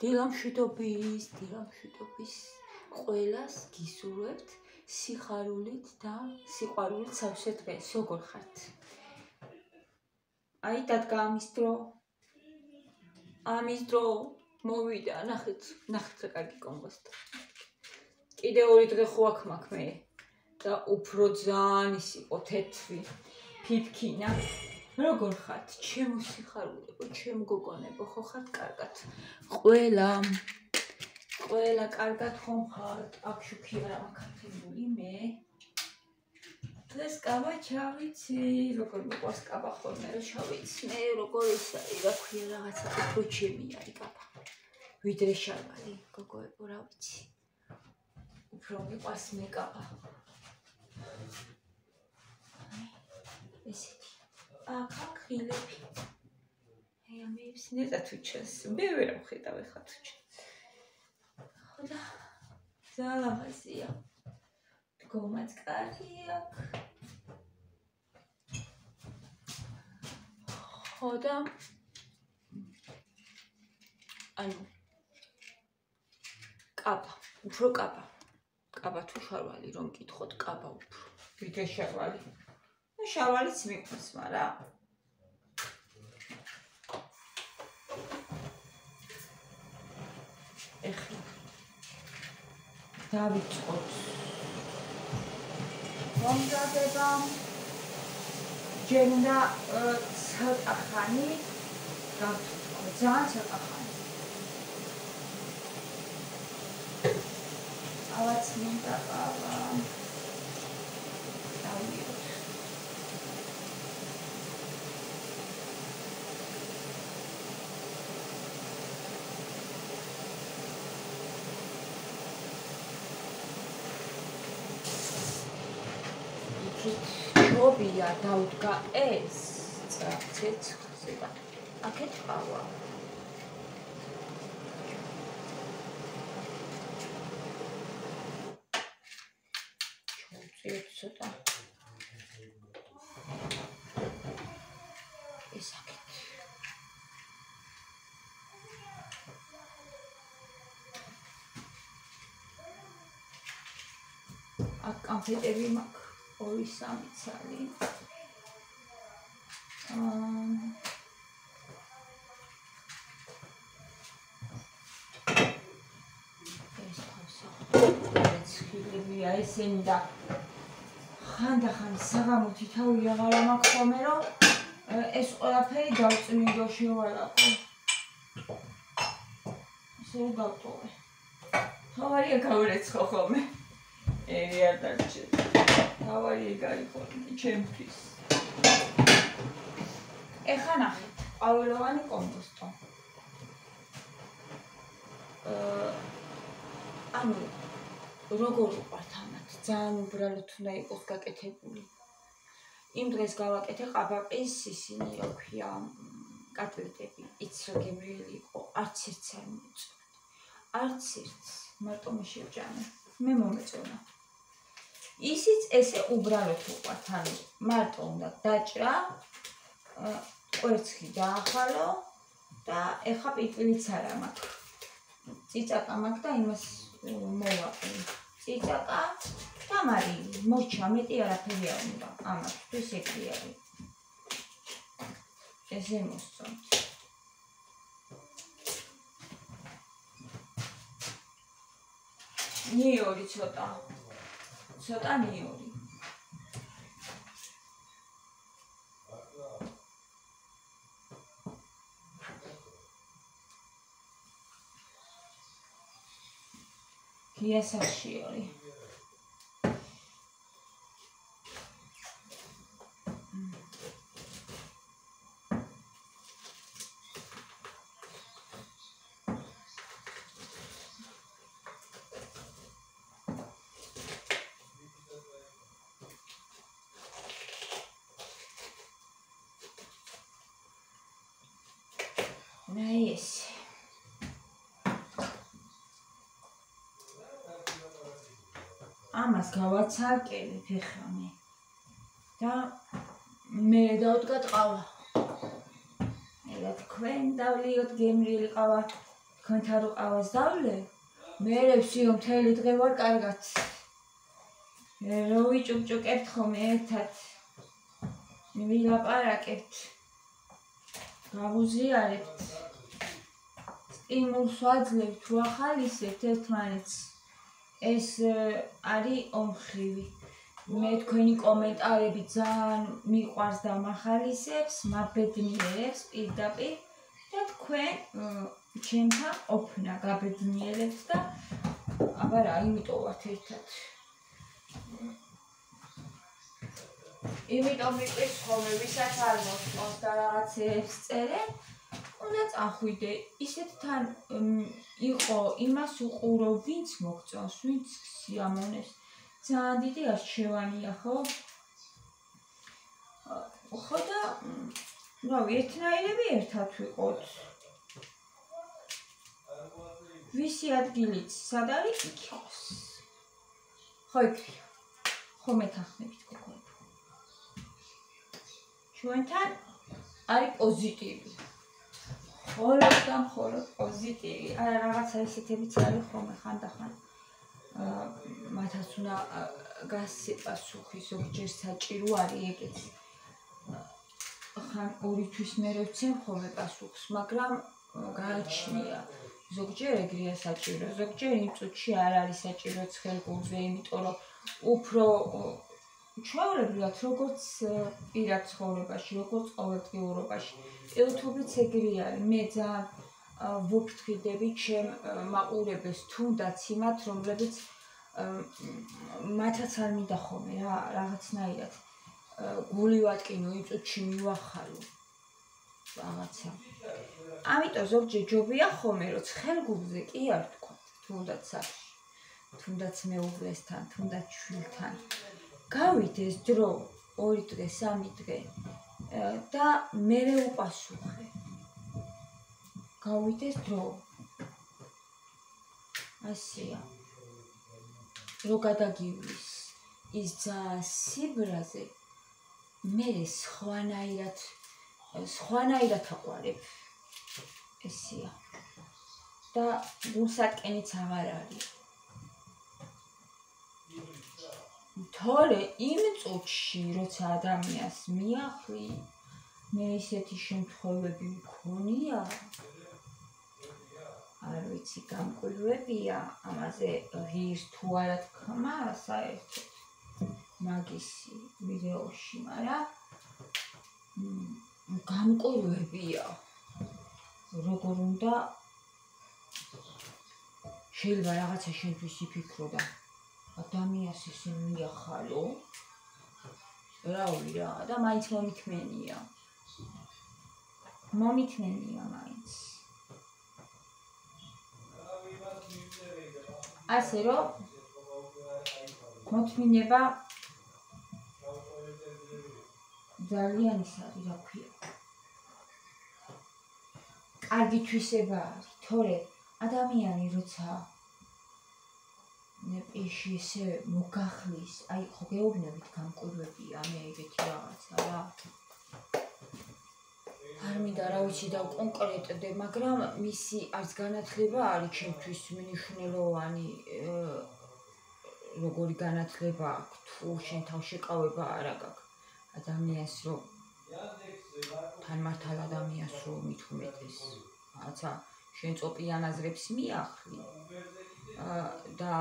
დილამშვიდობის ყველას გისურვებთ სიხარულით და სიყვარულით სავსე დღეს. როგორ ხართ? აი დადგა ამის დრო მოვიდა, ნახეთ რა კარგი კომბოსტა. კიდე 2 დღე ხო აქ მაქვს მე და უფრო ძალიან ის იყო თეთრი ფიფქინა. როგორ ხართ? ჩემო სიხარულებო, ჩემ გოგონებო, ხო ხართ კარგად? ყველა კარგად ხომ ხართ? აქ შუქი არა მაქართებული მე. დღეს კაბა ჩავიცი, როგორ მიყვარს კაბა ხოლმე რომ ჩავიცნე, როგორ ის არის, რა ქვია, რაღაცა უფრო ჩემი არის კაბა. ვიდრე შარვალი, გოგოებო, რა ვიცი. უფრო მიყვარს მე კაბა. ესეთი. აქ ხილები. აი ამის ნეტა თუ ჩეს. მე ვერ ვხედავ ეხა თუ ჩეს. ხო და ზალაღაზია. დგომაც კარგი აქ. ხო და ანუ კაბა, უფრო კაბა. კაბა თუ შარვალი რომ მკითხოთ, კაბა უფრო. ვიდრე შარვალი. შარვალიც მიყვარს, მაგრამ ეხლა დავიწყოთ მომზადება. ჯერ უნდა ცოტა ხანი გავთვალო, ძალიან ცოტა ხანი. ავაც მინდა ყავა. დავიოთ. ჩობია დაუდგა ეს ცეცხლზე და აქეთ ყავა. ჩოვწიოთ ცოტა. ეს აქეთ. აქ კანფეტები მაქვს. 2-3 ცალი. ეს თავსახურების ხილებია ესენი და ხანდახან საღამოთი თავი აღარ მაქვს ხოლმე რომ ეს ყველაფერი დავწმინდო შევალაპო. ისე გავტოვე. თავარია გავრეცხო ხოლმე. არ დარჩეს. თავარი ეგარი ხოლმე ჩემთვის. ეხლა ნახეთ, ყვავილოვანი კომბოსტო. ანუ როგორ უყვართ ამათ? ძალიან უბრალოდ უნდა იყოს გაკეთებული. იმ დღეს გავაკეთე ყაბაყის ისინი, რა ქვია, კატლეტები. იცი რა გემრიელი იყო, არც ერთს არ მოწონდა. არც ერთს, მარტო მე შევჭამე. მე მომეწონა. ისიც ესე უბრალოდ უყვართ, ანუ მარტო უნდა დაჭრა, კვერცხი დაახალო და ეხა პიტვილიც არა მაქვს. წიწაკა მაქვს და იმას მოვაყრი. წიწაკა და მარილი, მოჩა, მეტი არაფერი არ უნდა. ამათთვის ეგრე არის. ესე მოსწონთ. ნიორი ცოტა ნიორი. გიასაშიორი. Nice. ამას გავაცალკევებ ეხლა მე და მე დავდგა ყავა. ეგ თქვენ დავლიოთ გემრიელი ყავა. თქვენთან რო ყავას დავლე, მე ვსიო მთელი დღე ვარ კარგად. რო ვიჭუკჭუკებთ ხოლმე ერთად. ვილაპარაკებთ. გავუზიარებთ. სტიმულს ვაძლევთ, ვახალისებთ ერთმანეთს. ეს არის ომხრივი. მე თქვენი კომენტარები ძალიან მიყვარს და მახალისებს, მაბედნიერებს პირდაპირ და თქვენ ჩემთან ყოფნა გაბედნიერებთ და აბა რა, იმიტომ ვართ ერთად. იმიტომ მიყვარს ხოლმე ვისაც არ მოსწონს და რაღაცებს წერენ, უნდა წახვიდე. ისეთ თან იყო იმას უყურო, ვინც მოგწონს, ვინც სიამოვნეს. ძალიან დიდი არჩევანია, ხო? ხო და რავი, ერთნაირები ერთად ვიყოთ. ვისი ადგილიც სად არის, იქ იყოს. ხო იქია. ხო მეთანხმებით გოგოებო. ჩვენთან არის პოზიტივი. მხოლოდ და მხოლოდ პოზიტივი. არა რაღაცა ისეთებიც არის ხოლმე ხანდახან. მათაც უნდა გასცე პასუხი, ზოგჯერ საჭირო არის ეგეც. ხან ორი თვის მერე ვცემ ხოლმე პასუხს, მაგრამ გააჩნია. ზოგჯერ ეგრეა საჭირო, ზოგჯერ იმ წუთში არ არის საჭირო ცხელგულზე, იმიტომ რომ უფრო ჩვეულებრივად როგორც პირად ცხოვრებაში, როგორც ყოველდღიურობაში, ელთობიც ეგრე არის. მე ძალიან ვუფრთხილდები ჩემ მაყურებელს, თუნდაც იმათ, რომლებიც მათაც არ მინდა ხოლმე რა, რაღაცნაირად გული ვატკინო, იმ წუთში მივახალო რაღაცა. ამიტომ ზოგჯერ ჯობია ხოლმე, რომ ცხელგულზე კი არ ვთქვათ, თუნდაც სახში, თუნდაც მეუღლესთან, თუნდაც შვილთან. გავიდეს დრო, 2 დღე, 3 დღე და მერე უპასუხე. გავიდეს დრო. ასეა. რო გადაგივლის ის ძალიან სიბრაზე, მე სხვანაირად აყვარებ. ესეა. და გულსატკენიც აღარ არის. თორე იმ წუთში, როცა ადამიანს მიახლი, მე ისეთი შემთხვევები მქონია, არ ვიცი, გამკვირვებია, ამაზე ღირს თუ არა თქმა საერთოდ მაგისი ვიდეოში, მაგრამ გამკვირვებია. როგორ უნდა შეიძლება რაღაცა შენთვის იფიქრო და ადამიანს ესე მიახალო, რავი რა, და მაინც მომითმენია. მაინც. ასე რომ მოთმინება ძალიან ის არის, რა ქვია. კარგი თვისება არის, თორე ადამიანი როცა პირში ესე მოგახლის, აი ხო გეუბნებით გამკვირვებია, მე ეგეთი რაღაცა რა. არ მინდა რა ვიცი და კონკრეტდე, მაგრამ მისი არც განათლება არის ჩემთვის მნიშვნელოვანი, როგორი განათლება აქვს, თუ შენ თავშეკავება არ აქვს ადამიანს, რომ თან მართალ ადამიანს რომ მithumetes, რაღაცა შენ წოპიან აზრებს მიახლი და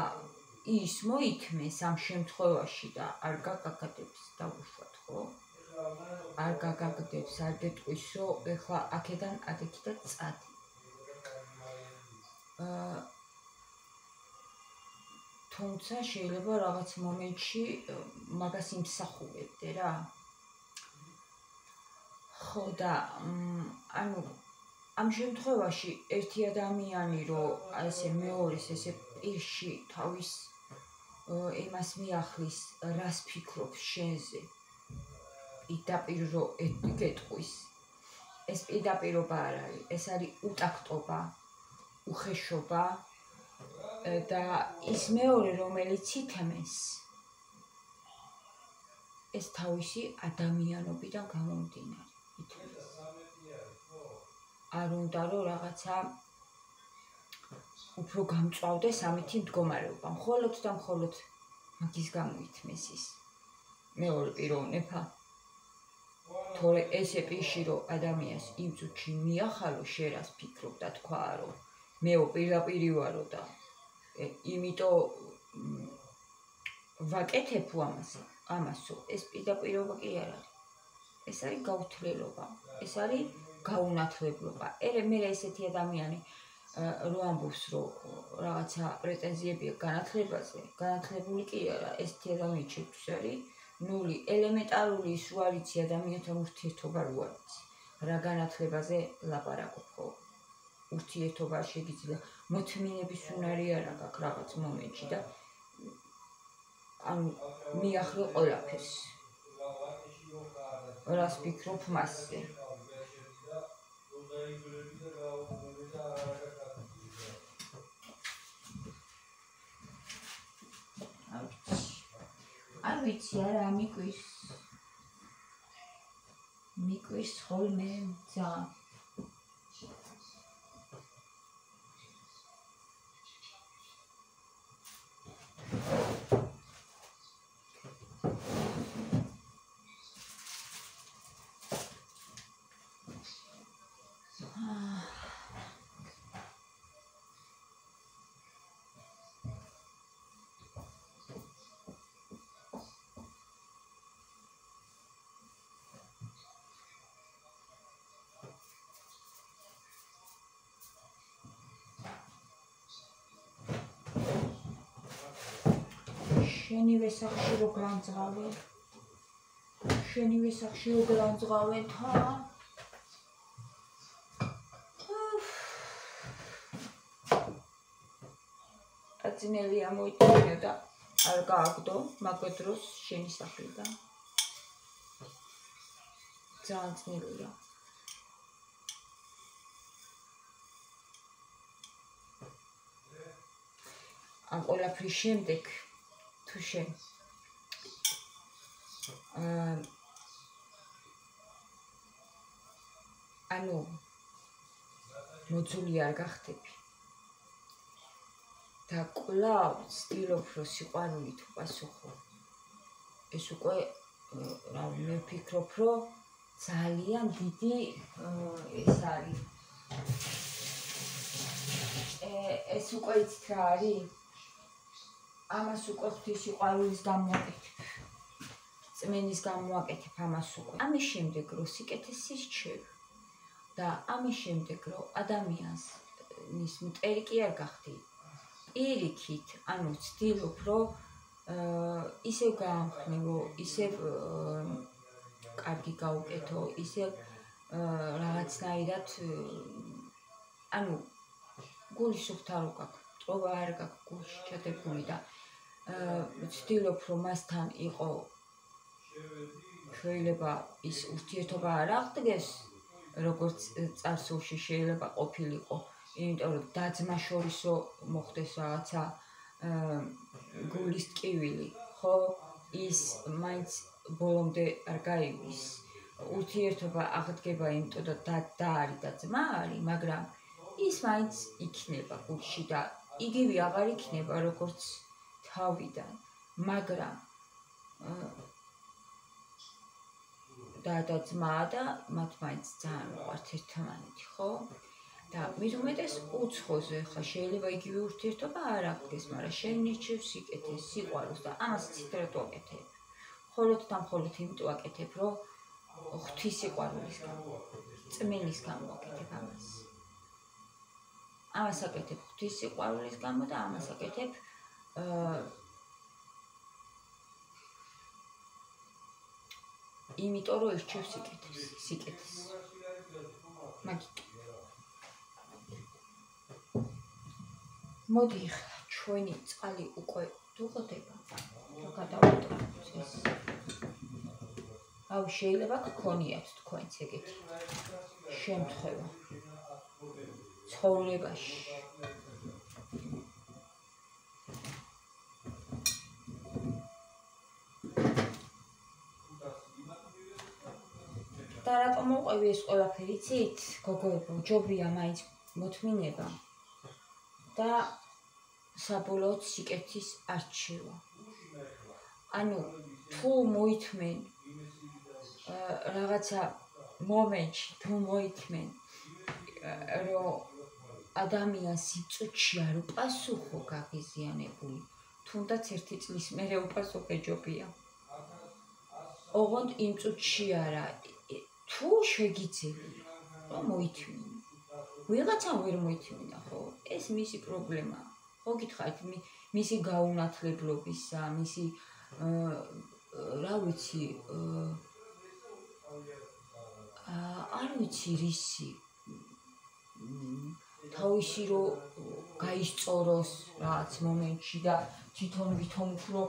ის მოითმეს ამ შემთხვევაში და არ გაგაგდებს დავუშვათ, ხო? არ გაგაგდებს, არ გეტყვის, რომ ეხლა აქედან ადექიდან წადი. თუმცა შეიძლება რაღაც მომენტში მაგას იმსახურებდე რა. ხო და ანუ ამ შემთხვევაში ერთი ადამიანი რომ ესე მეორეს ესე პირში თავის იმას მიახლის, რას ფიქრობს შენზე, პირდაპირ რომ გეტყვის, ეს პირდაპირობა არ არის, ეს არის უტაქტობა, უხეშობა და ის მეორე რომელიც ითმეს, ეს თავისი ადამიანობიდან გამომდინარე ითმეს. არ უნდა რომ რაღაცა უფრო გამწვავდეს ამითი მდგომარეობა. მხოლოდ და მხოლოდ მაგის გამოითმეს ის მეორე პიროვნება. თორე ეს ეპიში რომ ადამიანს იმ წუთში მიახალო, შერას ფიქრობ და თქვა რომ მეო პირდაპირი ვარო და იმიტომ ვაკეთებ ამასო, ეს პირდაპირობა კი არ არის. ეს არის გაუთვლელობა, ეს არის გაუნათლებლობა. მე ესეთი ადამიანი რო ამბობს რომ რაღაცა პრეტენზიებია განათლებაზე, განათლებული კი არა, ესეთი ადამიანი ჩემთვის არის ნული, ელემენტარული ის რო არიცი ადამიანთან ურთიერთობა რო არიცი. რა განათლებაზე ლაპარაკობ ხო? ურთიერთობა შეგიძლია მოთმინების უნარი არ აქვს რაღაც მომენტში და მიახლო ყველაფერს. რას ფიქრობ მასზე? არ ვიცი არა მიკვის ხოლმე ძალიან. შენივე სახში რო გლანძღავენ თა აწინელი ამოიტანო და არ გააგდო მაგ დროს შენი სახლიდან. ძალიან ძნელია. ამ ყველაფრის შემდეგ თუ შენ მოძული არ გახდები და კვლავ ცდილობ რომ სიყვარულით უპასუხო. ეს უკვე მე ვფიქრობ რომ ძალიან დიდი ეს არის. ეს უკვე იცით რა არის? ამას უკვე ღვთის სიყვარულის გამოაკეთებ. წმენის გამოაკეთებ ამას უკვე. ამის შემდეგ რომ სიკეთეს ირჩევ და ამის შემდეგ რომ ადამიანს ის მტერი კი არ გახდი. პირიქით, ვცდილობ რომ ისევ გაამხნევო, ისევ კარგი გავუკეთო, ისევ რაღაცნაირად გული სუფთა რო გაქვს, მტრობა არ გაქვს გულში ჩადებული და ვცდილობ რომ მასთან იყო შეიძლება ის ურთიერთობა არ აღდგეს, როგორც წარსულში შეიძლება ყოფილიყო, იმიტომ რომ და-ძმა შორისო მოხდეს რაღაცა გულის ტკივილი, ხო? ის მაინც ბოლომდე არ გაივლის. ურთიერთობა აღდგება, იმიტომ რომ და არის და ძმა არის, მაგრამ ის მაინც იქნება გულში და იგივე აღარ იქნება როგორც თავიდან, მაგრამ და ძმა და მათ მაინც ძალიან უყვართ ერთმანეთი, ხო? და მით უმეტეს უცხოზე, ხა შეიძლება იგივე ურთიერთობა არ აღდგეს, მაგრამ შენ ნირჩევ სიკეთეს, სიყვარულს და ამას ცითრად ვაკეთებ. მხოლოდ და მხოლოდ იმიტომ ვაკეთებ, რომ ღვთის სიყვარულის გამო, წმენის გამო ვაკეთებ ამას. ამას აკეთებ ღვთის სიყვარულის გამო და ამას აკეთებ იმიტომ რომ ირჩევ სიკეთეს. მაგით. მოდი ახლა ჩვენი წყალი უკვე დუღდება და გადავიდოდოთ ეს. შეიძლება გქონიათ თქვენც ეგეთი შემთხვევა ცხოვრებაში. და რატომ მოყვევი ეს ყველაფერი, იცით, გოგოებო, ჯობია მაინც მოთმინება. და საბოლოოდ სიკეთის არჩევა. ანუ თუ მოითმენ რაღაცა მომენტში, თუ მოითმენ რომ ადამიანს იწუჩი არ უპასუხო გაღიზიანებული, თუნდაც 1 წლის მერე უპასუხე ჯობია. ოღონდ იმ წუთში არა, თუ შეგიძლია რომ მოითმინო. ვიღაცამ ვერ მოითმინა, ხო? ეს მისი პრობლემაა. ხო გითხარით, მისი გაუნათლებლობისა, მისი რა ვიცი, არ ვიცი რისი თავისი რომ გაისწოროს რაღაც მომენტში და თვითონ უფრო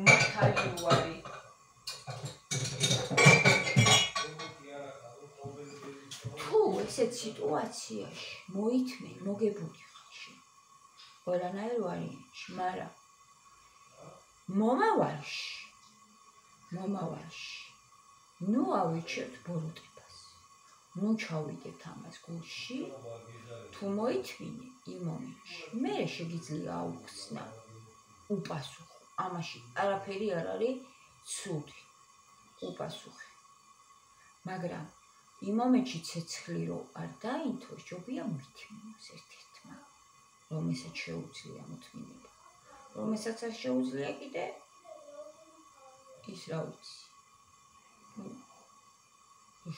მართალი უარი. თუ ესეთ სიტუაციაში მოითმენ, მოგებული ხარ შენ. ყველანაირ ვარიანტში, მაგრამ მომავალში ნუ ავიჩერთ ბოროტებას. ნუ ჩავიდეთ ამას გულში. თუ მოითმინე იმ მომენტში, მე შეგიძლია აუხსნა უპასუხო. ამაში არაფერი არ არის ცუდი. უპასუხე. მაგრამ იმ მომენტში ცეცხლი რო არ დაინთოს, ჯობია მოითმინოს ერთ-ერთმა, რომელსაც შეუძლია მოთმინება. რომელსაც არ შეუძლია კიდე ის რა ვიცი.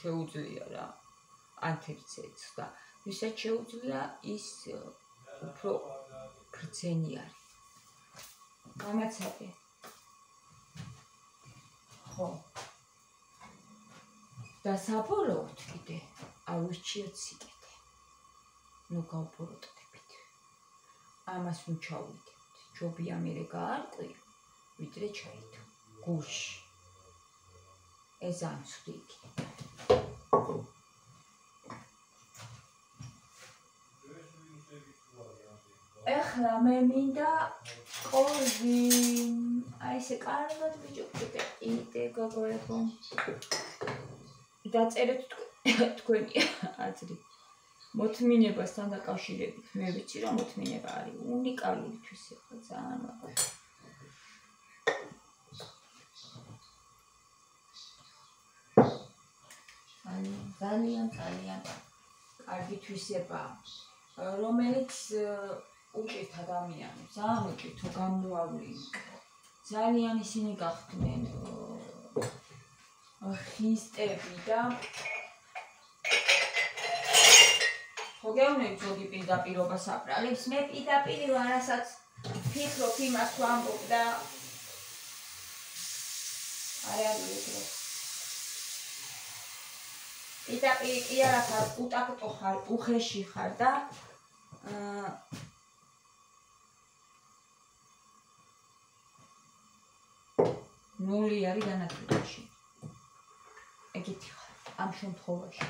შეუძლია რა. ანთებცეც და ვისაც შეუძლია ის უფრო გრძენი არის. გამაცადე. ხო. და საბოლოოდ კიდე ავირჩიოთ სიკეთე. ნუ გავბოროტდებით. ამას ნუ ჩავიგებთ. ჯობია მერე გაარკვიო, ვიდრე ჩაიდო გულში. ეს ამცხვი იქნება. ეხლა მე მინდა ყორი. აი ესე კარგად ვიჯობდეთ იდე გოგოებო. დაწერეთ თქვენი აზრი. მოთმინებასთან დაკავშირებით მე ვიცი რომ მოთმინება არის უნიკალური თვისება ძალიან მაგარი. ძალიან კარგი თვისებაა, რომელიც უჭირთ ადამიანებს, ძალიან უჭირთო გამოავლინო. ძალიან ისინი გახდნენ ხისტები და მოგეუბნები ზოგი პირდაპირობას აპრალებს, მე პირდაპირ ვარასაც ფიქრობ იმას თუ ამბობ და არ არის ეგრე. პირდაპირ კი არა ხარ, უტაქტო ხარ, უხეში ხარ და ნული არის განათლებაში. ეგეთი ხარ ამ შემთხვევაში.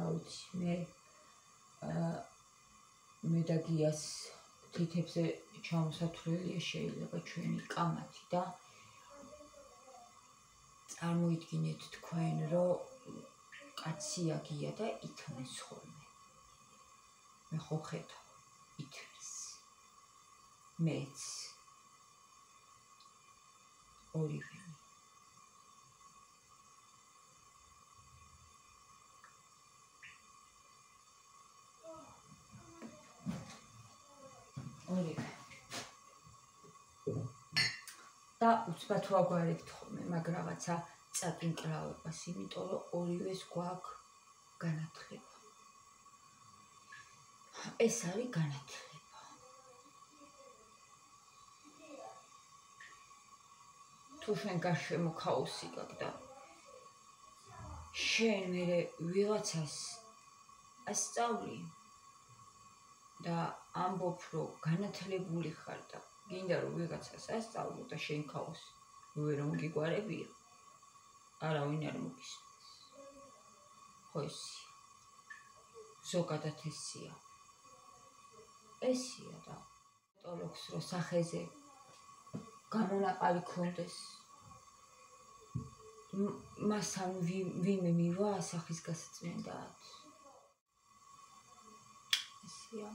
აუცი მე და გიას თითებზე ჩამოსათვლელია შეიძლება ჩვენი კამათი და წარმოიდგინეთ თქვენ რომ კაცია გია და ითმეს ხოლმე. მე ხო ხედავ ითმეს. მეც ორივე. და უცბად ვაგვარებთ ხოლმე მაგ რაღაცა წაკინკლავებას, იმიტომ რომ ორივეს გვაქვს განათლება. ეს არის განათლება. თუ შენ გარშემო ქაოსი გაქვს და შენ მერე ვიღაცას ასწავლი და ამბობ რომ განათლებული ხარ და გინდა რომ ვიღაცას ასწავლო და შენ ქაოსი, ვერ მოგიგვარებია, არავინ არ მოგისმენს. ხო ესია. ზოგადად ესია. ესია და ტოლოქს რო სახეზე გამონაყარი ქონდეს მას ანუ ვინმე მივა სახის გასაწმენდად. ესეა.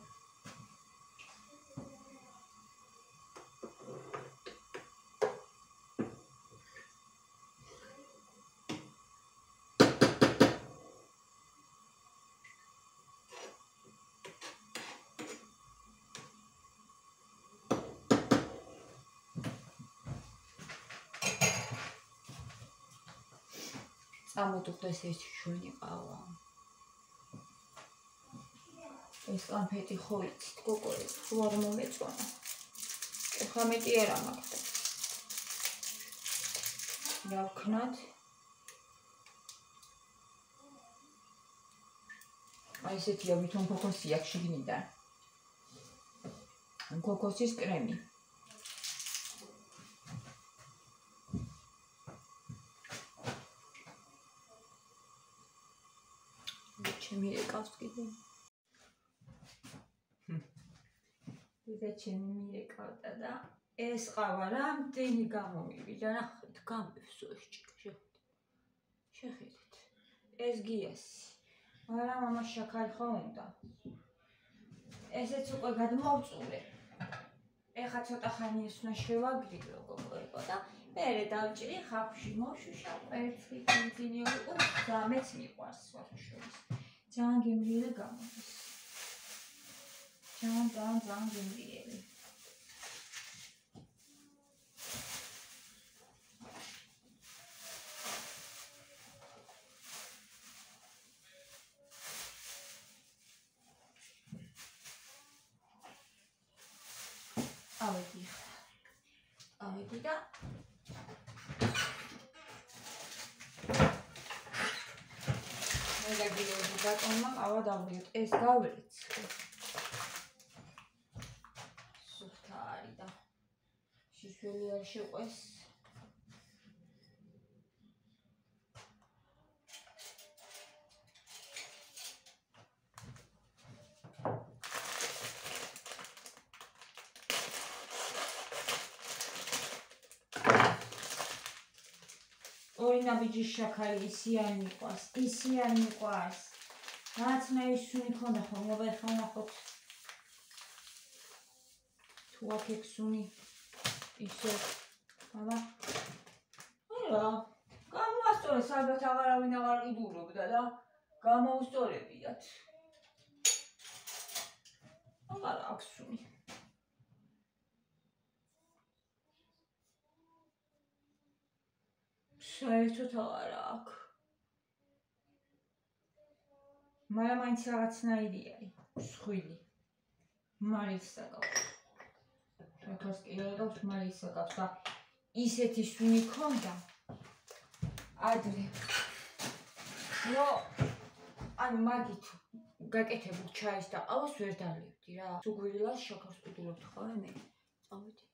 წამოდუხდეს ეს ჩვენი ყავა. ეს კანფეტი ხო იცით, გოგოები, თუ არ მომეწონა. ეხლა მეტი არა მაგდა. დავქნათ. აი ესეთია ვითომ ქოქოსი აქვს შიგნიდან. ქოქოსის კრემი. ჩემი ეკავს კიდე. და ჩემი მიეკავდა და ეს ყავა რამდენი გამომივიდა, ნახეთ, გამევსო ეს ჭიქა, შეხედეთ. ეს გიასი. მაგრამ ამას შაქარი ხო უნდა. ესეც უკვე გადმოვწულე. ეხლა ცოტა ხანი ეს უნდა შევაგრიდო გოგოებო და მერე დავჭრი ხაფში მოშუშავ კვერცხი კინტინიორი და მეც მიყვარს სხვათაშორის. ძალიან გემრიელი გამოდის. ძალიან გემრიელი. ავედი და მეგაგილოდი ბატონმა ყავა დავდიოთ. ეს გავრიცხე. სუფთა არის და შიშველი არ შეყვეს. ორი ნაბიჯის შაქარი ისი არ მიყვარს. რაცნაირი სუნი ქონდა ხომ, ეხლა ნახოთ. თუ აქ სუნი ისე. აბა. არა, გამოასწორეს, ალბათ აღარავინ აღარ ყიდულობდა და გამოუსწორებიათ. აღარ აქვს სუნი. საერთოდ აღარა აქვს. მაგრამ მაინც რაღაცნაირი არის. მსხვილი. მარილს აკავს. შაქარს კი არ აკავს, მარილს აკავს და ისეთი სუნი ქონდა. ადრე. ანუ მაგით გაკეთებულ ჩაის და ყავას ვერ დალებდი რა. სუგვირილას შაქარს ყიდულობთ ხოლმე მე. წავედი.